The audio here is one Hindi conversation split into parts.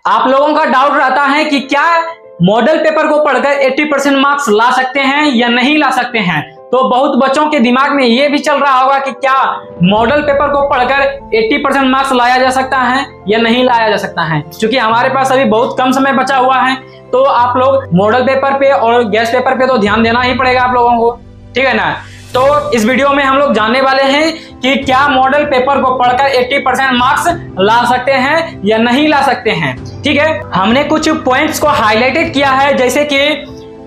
आप लोगों का डाउट रहता है कि क्या मॉडल पेपर को पढ़कर 80% मार्क्स ला सकते हैं या नहीं ला सकते हैं। तो बहुत बच्चों के दिमाग में ये भी चल रहा होगा कि क्या मॉडल पेपर को पढ़कर 80% मार्क्स लाया जा सकता है या नहीं लाया जा सकता है। क्योंकि हमारे पास अभी बहुत कम समय बचा हुआ है, तो आप लोग मॉडल पेपर पे और गेस्ट पेपर पे तो ध्यान देना ही पड़ेगा आप लोगों को, ठीक है ना। तो इस वीडियो में हम लोग जानने वाले हैं कि क्या मॉडल पेपर को पढ़कर 80% मार्क्स ला सकते हैं या नहीं ला सकते हैं, ठीक है। हमने कुछ पॉइंट्स को हाईलाइटेड किया है, जैसे कि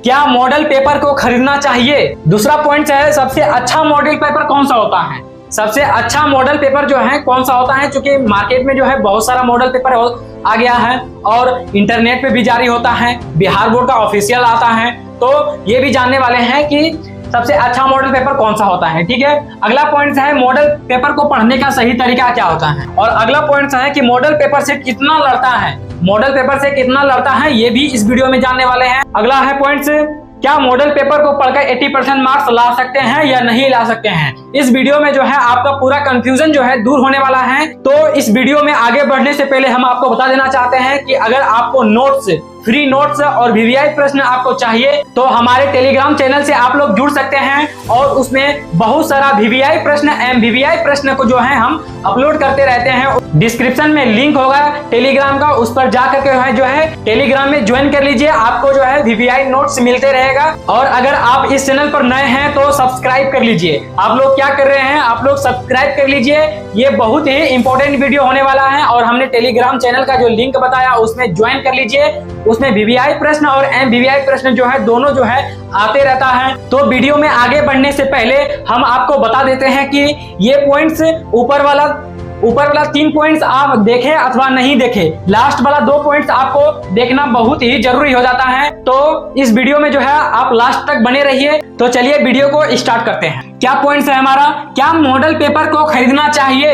क्या मॉडल पेपर को खरीदना चाहिए। दूसरा पॉइंट है सबसे अच्छा मॉडल पेपर कौन सा होता है। सबसे अच्छा मॉडल पेपर जो है कौन सा होता है, क्योंकि मार्केट में जो है बहुत सारा मॉडल पेपर आ गया है और इंटरनेट पे भी जारी होता है, बिहार बोर्ड का ऑफिशियल आता है। तो ये भी जानने वाले हैं कि सबसे अच्छा मॉडल पेपर कौन सा होता है, ठीक है। अगला पॉइंट है मॉडल पेपर को पढ़ने का सही तरीका क्या होता है, और अगला पॉइंट है कि मॉडल पेपर से कितना लड़ता है, मॉडल पेपर से कितना लड़ता है, ये भी इस वीडियो में जानने वाले हैं। अगला है पॉइंट क्या मॉडल पेपर को पढ़कर 80% मार्क्स ला सकते हैं या नहीं ला सकते हैं। इस वीडियो में जो है आपका पूरा कंफ्यूजन जो है दूर होने वाला है। तो इस वीडियो में आगे बढ़ने से पहले हम आपको बता देना चाहते हैं कि अगर आपको नोट्स, फ्री नोट्स और वीवीआई प्रश्न आपको चाहिए तो हमारे टेलीग्राम चैनल से आप लोग जुड़ सकते हैं, और उसमें बहुत सारा वीवीआई प्रश्न, एमवीवीआई प्रश्न को जो है हम अपलोड करते रहते हैं। डिस्क्रिप्शन में लिंक होगा टेलीग्राम का, उस पर जाकर के जो है टेलीग्राम में ज्वाइन कर लीजिए, आपको जो है वीवीआई नोट्स मिलते रहेगा। और अगर आप इस चैनल पर नए हैं तो सब्सक्राइब कर लीजिए। आप लोग क्या कर रहे हैं, आप लोग सब्सक्राइब कर लीजिए, ये बहुत ही इंपॉर्टेंट वीडियो होने वाला है। और हमने टेलीग्राम चैनल का जो लिंक बताया उसमें ज्वाइन कर लीजिए, उसमें वीवीआई प्रश्न और एमवीवीआई प्रश्न जो है दोनों जो है आते रहता है। तो वीडियो में आगे बढ़ने से पहले हम आपको बता देते हैं कि ये पॉइंट्स ऊपर वाला 3 पॉइंट्स आप देखें अथवा नहीं देखें, लास्ट वाला 2 पॉइंट्स आपको देखना बहुत ही जरूरी हो जाता है। तो इस वीडियो में जो है आप लास्ट तक बने रहिए। तो चलिए वीडियो को स्टार्ट करते हैं। क्या पॉइंट्स है हमारा, क्या मॉडल पेपर को खरीदना चाहिए।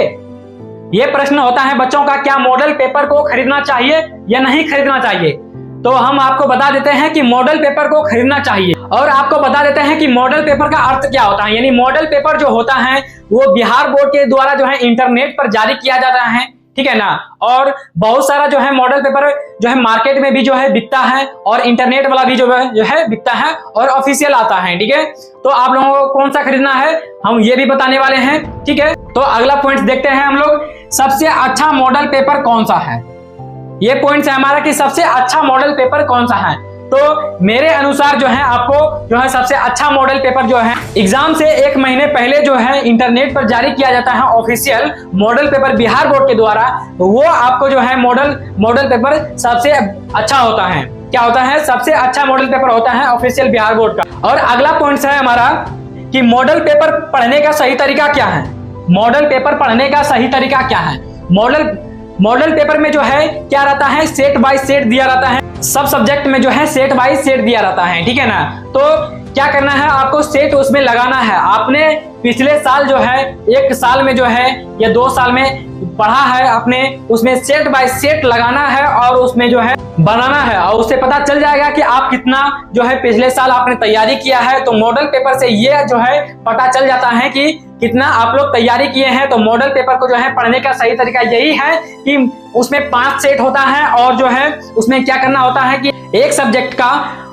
ये प्रश्न होता है बच्चों का, क्या मॉडल पेपर को खरीदना चाहिए या नहीं खरीदना चाहिए। तो हम आपको बता देते हैं कि मॉडल पेपर को खरीदना चाहिए, और आपको बता देते हैं कि मॉडल पेपर का अर्थ क्या होता है। यानी मॉडल पेपर जो होता है वो बिहार बोर्ड के द्वारा जो है इंटरनेट पर जारी किया जाता है, ठीक है ना। और बहुत सारा जो है मॉडल पेपर जो है मार्केट में भी जो है बिकता है, और इंटरनेट वाला भी जो है बिकता है, और ऑफिशियल आता है, ठीक है। तो आप लोगों को कौन सा खरीदना है हम ये भी बताने वाले हैं, ठीक है। तो अगला पॉइंट देखते हैं हम लोग, सबसे अच्छा मॉडल पेपर कौन सा है। ये पॉइंट है हमारा कि सबसे अच्छा मॉडल पेपर कौन सा है। तो मेरे अनुसार जो है आपको जो है सबसे अच्छा मॉडल पेपर जो है एग्जाम से 1 महीने पहले जो है इंटरनेट पर जारी किया जाता है official model paper Bihar board के द्वारा, वो आपको जो है मॉडल पेपर सबसे अच्छा होता है। क्या होता है, सबसे अच्छा मॉडल पेपर होता है ऑफिशियल बिहार बोर्ड का। और अगला पॉइंट है हमारा कि मॉडल पेपर पढ़ने का सही तरीका क्या है। मॉडल पेपर पढ़ने का सही तरीका क्या है। मॉडल पेपर में जो है क्या रहता है, सेट बाय सेट दिया रहता है, सब सब्जेक्ट में जो है सेट बाय सेट दिया रहता है, ठीक है ना। तो क्या करना है, आपको सेट उसमें लगाना है। आपने पिछले साल जो है 1 साल में जो है या 2 साल में पढ़ा है, आपने उसमें सेट बाय सेट लगाना है और उसमें जो है बनाना है, और उससे पता चल जाएगा कि आप कितना जो है पिछले साल आपने तैयारी किया है। तो मॉडल पेपर से ये जो है पता चल जाता है कि कितना आप लोग तैयारी किए हैं। तो मॉडल पेपर को जो है पढ़ने का सही तरीका यही है कि उसमें 5 सेट होता है, और जो है उसमें क्या करना होता है कि एक सब्जेक्ट का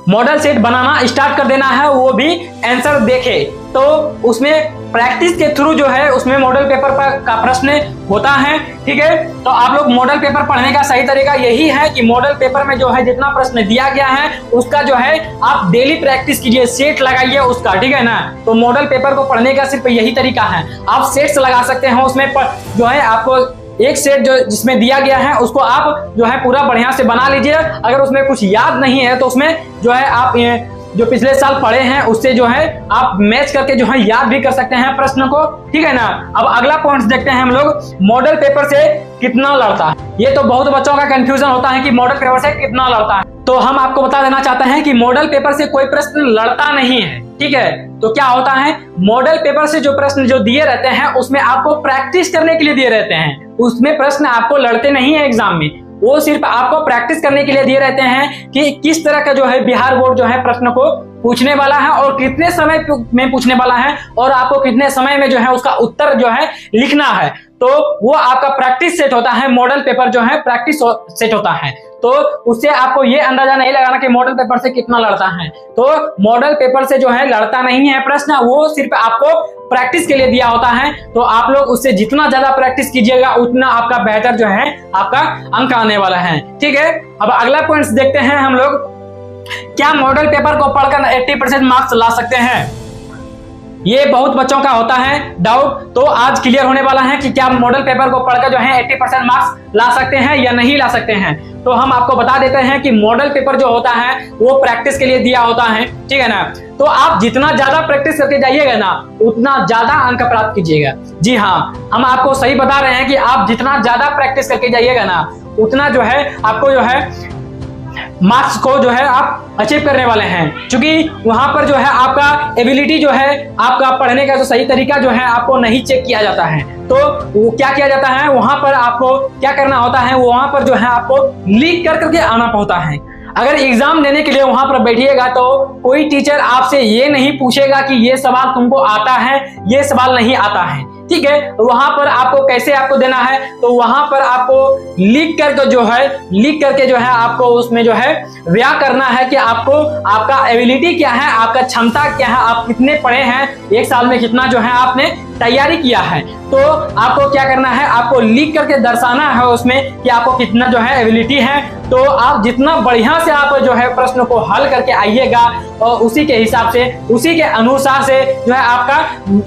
मॉडल सेट बनाना स्टार्ट कर देना है, वो भी आंसर देखे। तो उसमें प्रैक्टिस के थ्रू जो है उसमें मॉडल पेपर का प्रश्न होता है, ठीक है। तो आप लोग मॉडल पेपर पढ़ने का सही तरीका यही है कि मॉडल पेपर में जो है जितना प्रश्न दिया गया है उसका जो है आप डेली प्रैक्टिस कीजिए, सेट लगाइए उसका, ठीक है ना। तो मॉडल पेपर को पढ़ने का सिर्फ यही तरीका है। आप सेट्स लगा सकते हैं, उसमें जो है आपको एक सेट जो जिसमें दिया गया है उसको आप जो है पूरा बढ़िया से बना लीजिए। अगर उसमें कुछ याद नहीं है तो उसमें जो है आप जो पिछले साल पढ़े हैं उससे जो है आप मैच करके जो है याद भी कर सकते हैं प्रश्न को, ठीक है ना। अब अगला पॉइंट देखते हैं हम लोग, मॉडल पेपर से कितना लड़ता है। ये तो बहुत बच्चों का कंफ्यूजन होता है कि मॉडल पेपर से कितना लड़ता है। तो हम आपको बता देना चाहते हैं कि मॉडल पेपर से कोई प्रश्न लड़ता नहीं है, ठीक है। तो क्या होता है, मॉडल पेपर से जो प्रश्न जो दिए रहते हैं उसमें आपको प्रैक्टिस करने के लिए दिए रहते हैं, उसमें प्रश्न आपको लड़ते नहीं है एग्जाम में, वो सिर्फ आपको प्रैक्टिस करने के लिए दिए रहते हैं कि किस तरह का जो है बिहार बोर्ड जो है प्रश्न को पूछने वाला है और कितने समय में पूछने वाला है, और आपको कितने समय में जो है उसका उत्तर जो है लिखना है। तो वो आपका प्रैक्टिस सेट होता है, मॉडल पेपर जो है प्रैक्टिस सेट होता है। तो उससे आपको ये अंदाजा नहीं लगाना कि मॉडल पेपर से कितना लड़ता है। तो मॉडल पेपर से जो है लड़ता नहीं है प्रश्न, वो सिर्फ आपको प्रैक्टिस के लिए दिया होता है। तो आप लोग उससे जितना ज्यादा प्रैक्टिस कीजिएगा उतना आपका बेहतर जो है आपका अंक आने वाला है। ठीक है, अब अगला पॉइंट देखते हैं हम लोग, क्या मॉडल पेपर को पढ़कर 80% मार्क्स ला सकते हैं? ये बहुत बच्चों का होता है डाउट, तो आज क्लियर होने वाला है कि क्या मॉडल पेपर को पढ़कर जो है 80% मार्क्स ला सकते हैं या नहीं ला सकते हैं। तो हम आपको बता देते हैं कि मॉडल पेपर जो होता है वो प्रैक्टिस के लिए दिया होता है, ठीक है ना। तो आप जितना ज्यादा प्रैक्टिस करके जाइएगा ना उतना ज्यादा अंक प्राप्त कीजिएगा। जी हाँ, हम आपको सही बता रहे हैं कि आप जितना ज्यादा प्रैक्टिस करके जाइएगा ना उतना जो है आपको जो है मार्क्स को जो है आप अचीव करने वाले हैं। क्योंकि वहां पर जो है आपका एबिलिटी जो है आपका पढ़ने का जो सही तरीका जो है आपको नहीं चेक किया जाता है। तो वो क्या किया जाता है, वहां पर आपको क्या करना होता है, वहां पर जो है आपको लीक कर करके आना होता है। अगर एग्जाम देने के लिए वहां पर बैठिएगा तो कोई टीचर आपसे ये नहीं पूछेगा कि ये सवाल तुमको आता है, ये सवाल नहीं आता है, ठीक है। वहां पर आपको कैसे आपको देना है, तो वहां पर आपको लीक करके जो है आपको उसमें जो है व्या करना है कि आपको आपका एबिलिटी क्या है, आपका क्षमता क्या है, आप कितने पढ़े हैं, एक साल में कितना जो है आपने तैयारी किया है। तो आपको क्या करना है, आपको लिख करके दर्शाना है उसमें कि आपको कितना जो है एबिलिटी है। तो आप जितना बढ़िया से आप जो है प्रश्न को हल करके आइएगा और उसी के हिसाब से उसी के अनुसार से जो है आपका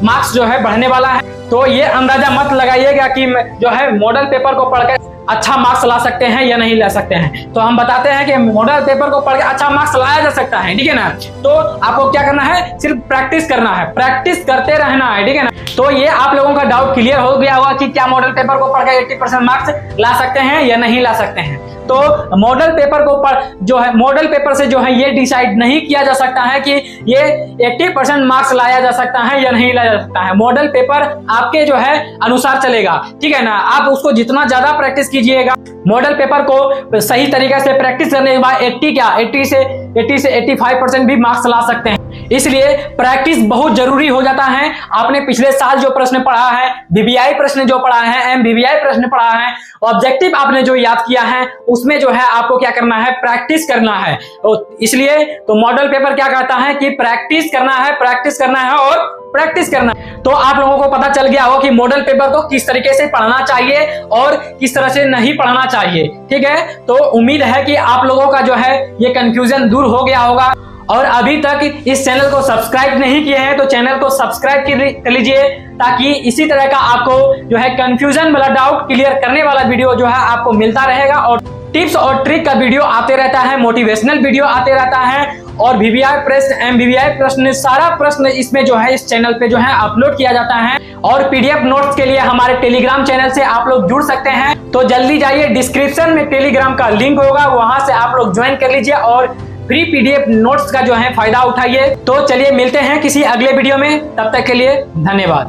मार्क्स जो है बढ़ने वाला है। तो ये अंदाजा मत लगाइएगा कि जो है मॉडल पेपर को पढ़कर अच्छा मार्क्स ला सकते हैं या नहीं ला सकते हैं। तो हम बताते हैं कि मॉडल पेपर को पढ़ के अच्छा मार्क्स लाया जा सकता है, ठीक है ना। तो आपको क्या करना है, सिर्फ प्रैक्टिस करना है, प्रैक्टिस करते रहना है, ठीक है ना। तो ये आप लोगों का डाउट क्लियर हो गया होगा कि क्या मॉडल पेपर को पढ़कर 80% मार्क्स ला सकते हैं या नहीं ला सकते हैं। तो मॉडल पेपर को जो है मॉडल पेपर से जो है ये डिसाइड नहीं किया जा सकता है कि ये 80% मार्क्स लाया जा सकता है या नहीं लाया जा सकता है। मॉडल पेपर आपके जो है अनुसार चलेगा, ठीक है ना। आप उसको जितना ज्यादा प्रैक्टिस कीजिएगा, मॉडल पेपर को सही तरीके से प्रैक्टिस करने के बाद 80 से 85% भी मार्क्स ला सकते हैं। इसलिए प्रैक्टिस बहुत जरूरी हो जाता है। आपने पिछले साल जो प्रश्न पढ़ा है, बीबीआई प्रश्न जो पढ़ा है, एमबीबीआई प्रश्न पढ़ा है, ऑब्जेक्टिव आपने जो याद किया है, उसमें जो है आपको क्या करना है, प्रैक्टिस करना है। तो इसलिए तो मॉडल पेपर क्या कहता है कि प्रैक्टिस करना है, प्रैक्टिस करना है और प्रैक्टिस करना। तो आप लोगों को पता चल गया हो कि मॉडल पेपर को किस तरीके से पढ़ना चाहिए और किस तरह से नहीं पढ़ना चाहिए, ठीक है। तो उम्मीद है कि आप लोगों का जो है ये कंफ्यूजन दूर हो गया होगा। और अभी तक इस चैनल को सब्सक्राइब नहीं किए हैं तो चैनल को सब्सक्राइब कर लीजिए, ताकि इसी तरह का आपको जो है कंफ्यूजन वाला डाउट क्लियर करने वाला वीडियो जो है आपको मिलता रहेगा। और टिप्स और ट्रिक का वीडियो आते रहता है, मोटिवेशनल वीडियो आते रहता है, और बीबीआई प्रश्न, एमबीबीआई प्रश्न, सारा प्रश्न इसमें जो है इस चैनल पे जो है अपलोड किया जाता है। और पीडीएफ नोट्स के लिए हमारे टेलीग्राम चैनल से आप लोग जुड़ सकते हैं। तो जल्दी जाइए, डिस्क्रिप्शन में टेलीग्राम का लिंक होगा, वहां से आप लोग ज्वाइन कर लीजिए और फ्री पीडीएफ नोट्स का जो है फायदा उठाइए। तो चलिए मिलते हैं किसी अगले वीडियो में, तब तक के लिए धन्यवाद।